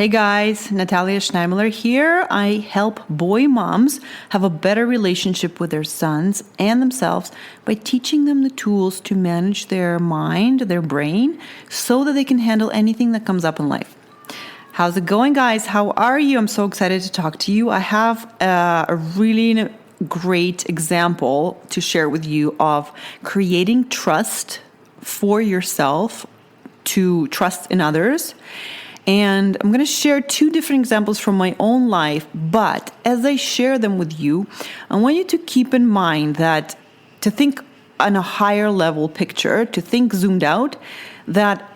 Hey guys, Natalia Schneidmiller here. I help boy moms have a better relationship with their sons and themselves by teaching them the tools to manage their mind, their brain, so that they can handle anything that comes up in life. How's it going, guys? How are you? I'm so excited to talk to you. I have a really great example to share with you of creating trust for yourself, to trust in others. And I'm going to share two different examples from my own life, but as I share them with you, I want you to keep in mind that to think on a higher level picture, to think zoomed out, that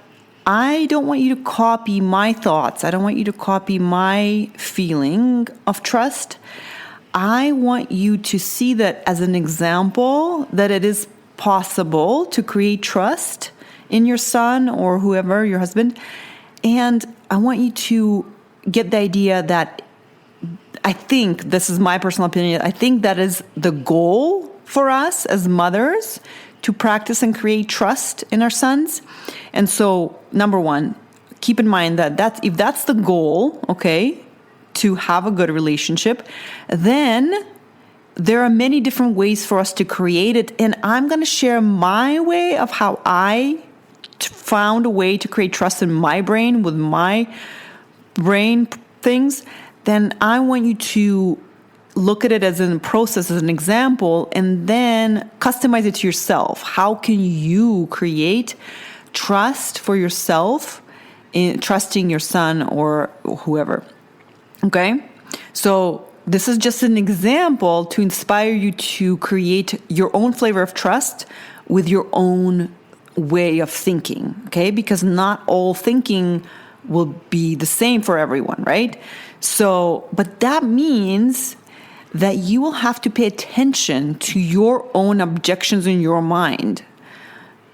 I don't want you to copy my thoughts. I don't want you to copy my feeling of trust. I want you to see that as an example that it is possible to create trust in your son or whoever, your husband. And I want you to get the idea that I think, this is my personal opinion, I think that is the goal for us as mothers, to practice and create trust in our sons. And so, number one, keep in mind that if that's the goal, okay, to have a good relationship, then there are many different ways for us to create it. And I'm going to share my way of how I found a way to create trust in my brain with my brain things. Then I want you to look at it as a process, as an example, and then customize it to yourself. How can you create trust for yourself in trusting your son or whoever? Okay? So this is just an example to inspire you to create your own flavor of trust with your own way of thinking, okay? Because not all thinking will be the same for everyone, right? So, but that means that you will have to pay attention to your own objections in your mind,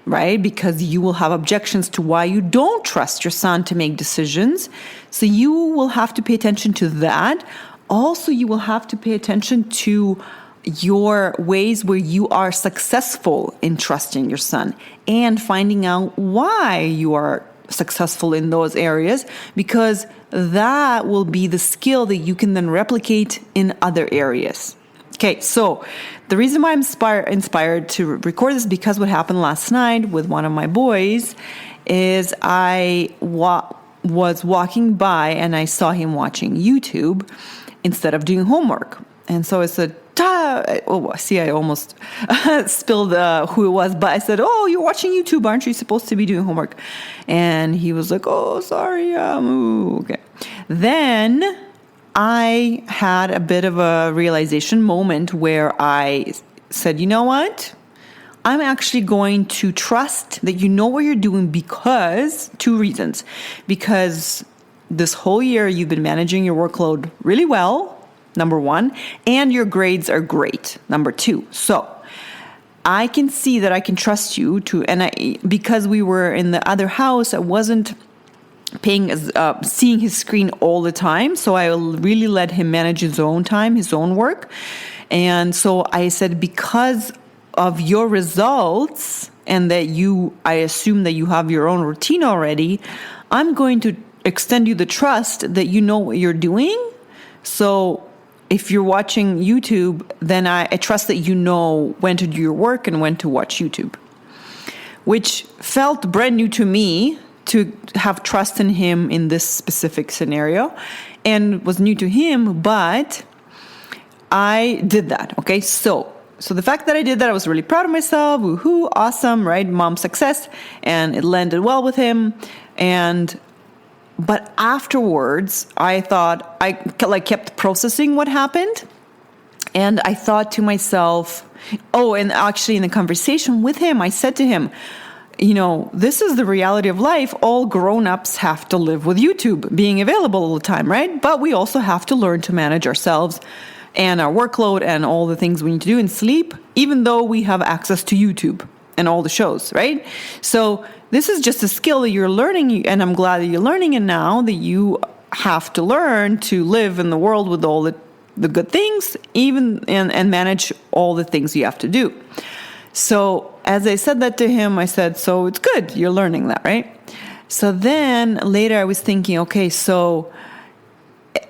right? Because you will have objections to why you don't trust your son to make decisions. So you will have to pay attention to that. Also, you will have to pay attention to your ways where you are successful in trusting your son and finding out why you are successful in those areas, because that will be the skill that you can then replicate in other areas. Okay, so the reason why I'm inspired to record this, because what happened last night with one of my boys is I was walking by and I saw him watching YouTube instead of doing homework. And so I said, I almost spilled who it was, but I said, oh, you're watching YouTube, aren't you supposed to be doing homework? And he was like, oh, sorry. Okay. Then I had a bit of a realization moment where I said, you know what? I'm actually going to trust that you know what you're doing, because two reasons. Because this whole year you've been managing your workload really well, number one, and your grades are great, number two. So I can see that I can trust you to, because we were in the other house, I wasn't seeing his screen all the time. So I really let him manage his own time, his own work. And so I said, because of your results and that I assume that you have your own routine already, I'm going to extend you the trust that you know what you're doing. So if you're watching YouTube, then I trust that you know when to do your work and when to watch YouTube, which felt brand new to me, to have trust in him in this specific scenario, and was new to him, but I did that. Okay. So the fact that I did that, I was really proud of myself. Woohoo. Awesome. Right. Mom success. And it landed well with him. But afterwards, I thought, I kept processing what happened. And I thought to myself, and actually in the conversation with him, I said to him, this is the reality of life. All grown-ups have to live with YouTube being available all the time, right? But we also have to learn to manage ourselves and our workload and all the things we need to do and sleep, even though we have access to YouTube and all the shows, right? So this is just a skill that you're learning, and I'm glad that you're learning it now, that you have to learn to live in the world with all the good things, even and manage all the things you have to do. So as I said that to him, I said, so it's good, you're learning that, right? So then later I was thinking, okay, so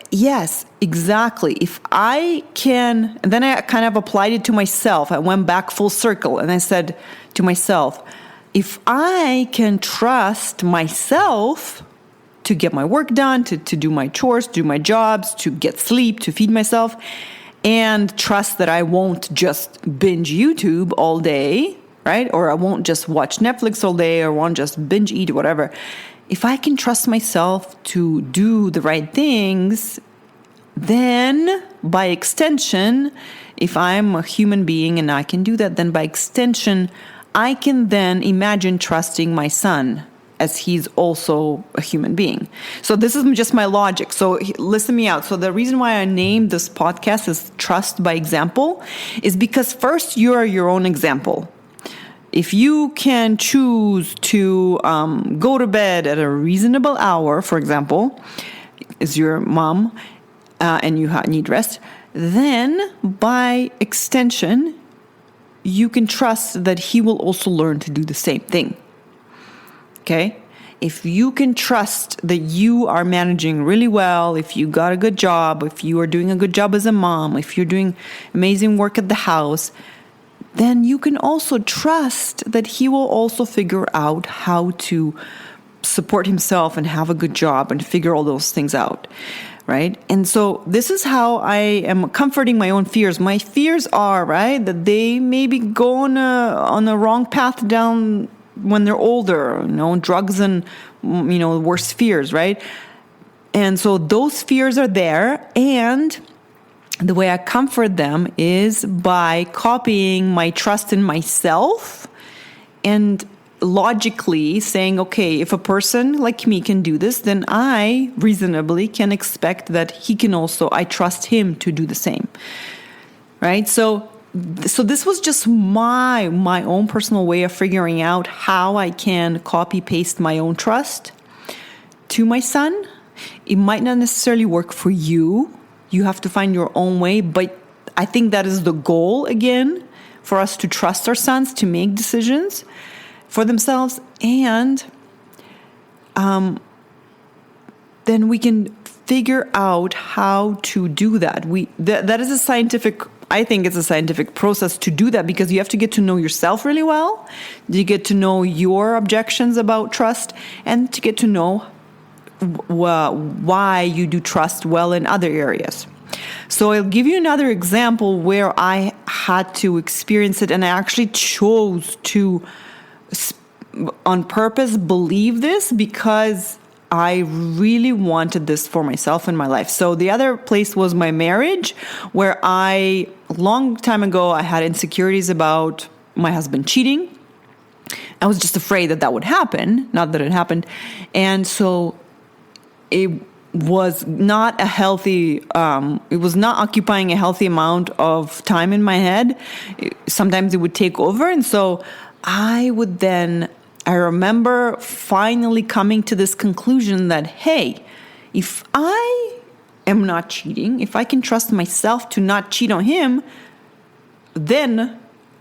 yes, exactly. If I can, and then I kind of applied it to myself. I went back full circle and I said to myself, if I can trust myself to get my work done, to do my chores, do my jobs, to get sleep, to feed myself, and trust that I won't just binge YouTube all day, right? Or I won't just watch Netflix all day, or won't just binge eat, whatever. If I can trust myself to do the right things, then by extension, if I'm a human being and I can do that, then by extension, I can then imagine trusting my son as he's also a human being. So this is just my logic. So listen me out. So the reason why I named this podcast is Trust by Example is because first you are your own example. If you can choose to go to bed at a reasonable hour, for example, is your mom, and you need rest, then by extension, you can trust that he will also learn to do the same thing. Okay? If you can trust that you are managing really well, if you got a good job, if you are doing a good job as a mom, if you're doing amazing work at the house, then you can also trust that he will also figure out how to support himself and have a good job and figure all those things out, right? And so this is how I am comforting my own fears. My fears are, right, that they maybe go on a wrong path down when they're older, drugs and, worse fears, right? And so those fears are there, and the way I comfort them is by copying my trust in myself and logically saying, okay, if a person like me can do this, then I reasonably can expect that he can also, I trust him to do the same, right? So this was just my own personal way of figuring out how I can copy paste my own trust to my son. It might not necessarily work for you. You have to find your own way, but I think that is the goal again, for us to trust our sons to make decisions for themselves, and then we can figure out how to do that. That is I think it's a scientific process to do that, because you have to get to know yourself really well. You get to know your objections about trust, and to get to know why you do trust well in other areas. So I'll give you another example where I had to experience it, and I actually chose to, on purpose, believe this because I really wanted this for myself in my life. So the other place was my marriage, where a long time ago, I had insecurities about my husband cheating. I was just afraid that would happen, not that it happened. And so it was not it was not occupying a healthy amount of time in my head. Sometimes it would take over. And so I remember finally coming to this conclusion that, hey, if I am not cheating, if I can trust myself to not cheat on him, then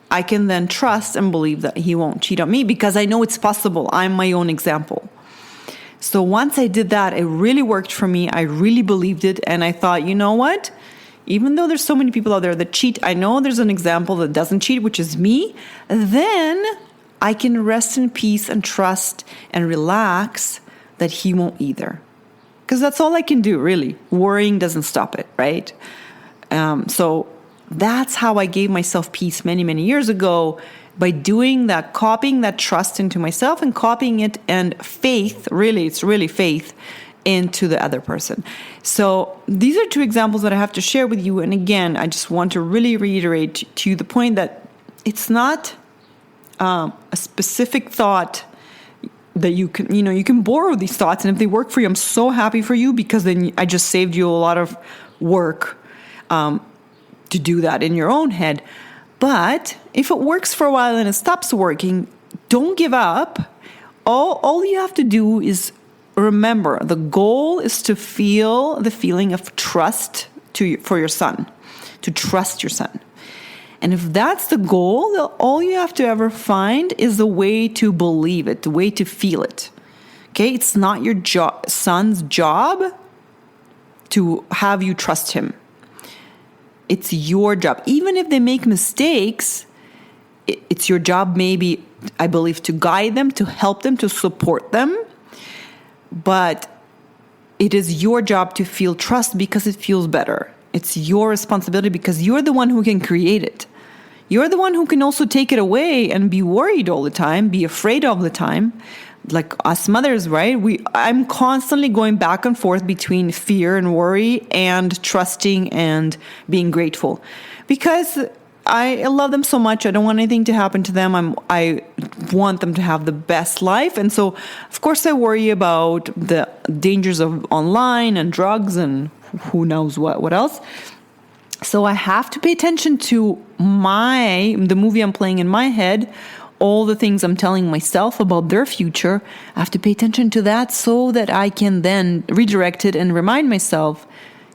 I can then trust and believe that he won't cheat on me, because I know it's possible. I'm my own example. So once I did that, it really worked for me. I really believed it. And I thought, you know what? Even though there's so many people out there that cheat, I know there's an example that doesn't cheat, which is me. Then I can rest in peace and trust and relax that he won't either. Because that's all I can do, really. Worrying doesn't stop it, right? So that's how I gave myself peace many, many years ago, by doing that, copying that trust into myself and copying it, and faith, really, it's really faith, into the other person. So these are two examples that I have to share with you. And again, I just want to really reiterate to you the point that it's not a specific thought that you can borrow these thoughts. And if they work for you, I'm so happy for you, because then I just saved you a lot of work to do that in your own head. But if it works for a while and it stops working, don't give up. All you have to do is remember, the goal is to feel the feeling of trust for your son, to trust your son. And if that's the goal, all you have to ever find is a way to believe it, the way to feel it. Okay, it's not your son's job to have you trust him. It's your job. Even if they make mistakes, it's your job, maybe, I believe, to guide them, to help them, to support them. But it is your job to feel trust because it feels better. It's your responsibility because you're the one who can create it. You're the one who can also take it away and be worried all the time, be afraid all the time. Like us mothers, right? I'm constantly going back and forth between fear and worry and trusting and being grateful because I love them so much. I don't want anything to happen to them. I want them to have the best life. And so, of course, I worry about the dangers of online and drugs and who knows what else. So I have to pay attention to the movie I'm playing in my head, all the things I'm telling myself about their future. I have to pay attention to that so that I can then redirect it and remind myself,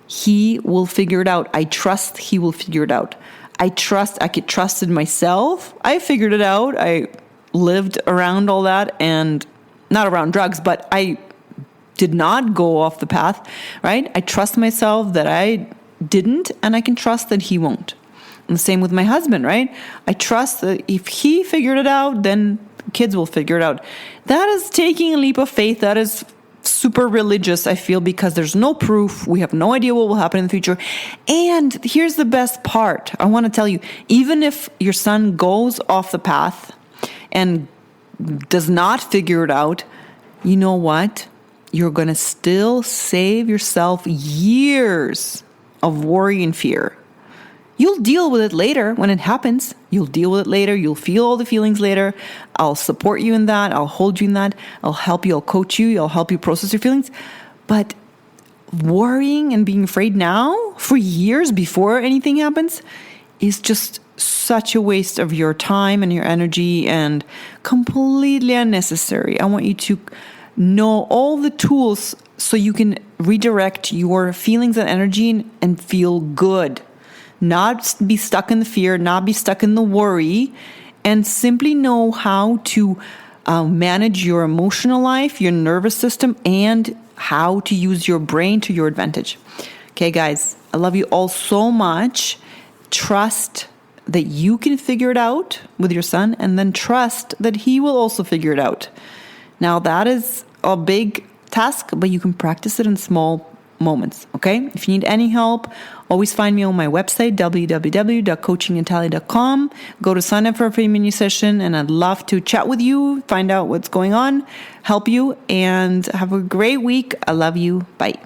he will figure it out. I trust he will figure it out. I could trust in myself. I figured it out. I lived around all that and not around drugs, but I did not go off the path, right? I trust myself that I didn't, and I can trust that he won't. And the same with my husband, right? I trust that if he figured it out, then kids will figure it out. That is taking a leap of faith. That is super religious, I feel, because there's no proof. We have no idea what will happen in the future. And here's the best part. I want to tell you, even if your son goes off the path and does not figure it out, you know what? You're going to still save yourself years of worry and fear. You'll deal with it later when it happens. You'll deal with it later. You'll feel all the feelings later. I'll support you in that. I'll hold you in that. I'll help you. I'll coach you. I'll help you process your feelings. But worrying and being afraid now for years before anything happens is just such a waste of your time and your energy and completely unnecessary. I want you to know all the tools so you can redirect your feelings and energy and feel good. Not be stuck in the fear, not be stuck in the worry, and simply know how to manage your emotional life, your nervous system, and how to use your brain to your advantage. Okay, guys, I love you all so much. Trust that you can figure it out with your son, and then trust that he will also figure it out. Now, that is a big task, but you can practice it in small moments, okay? If you need any help, always find me on my website, www.coachingnatalia.com. Go to sign up for a free mini session, and I'd love to chat with you, find out what's going on, help you, and have a great week. I love you. Bye.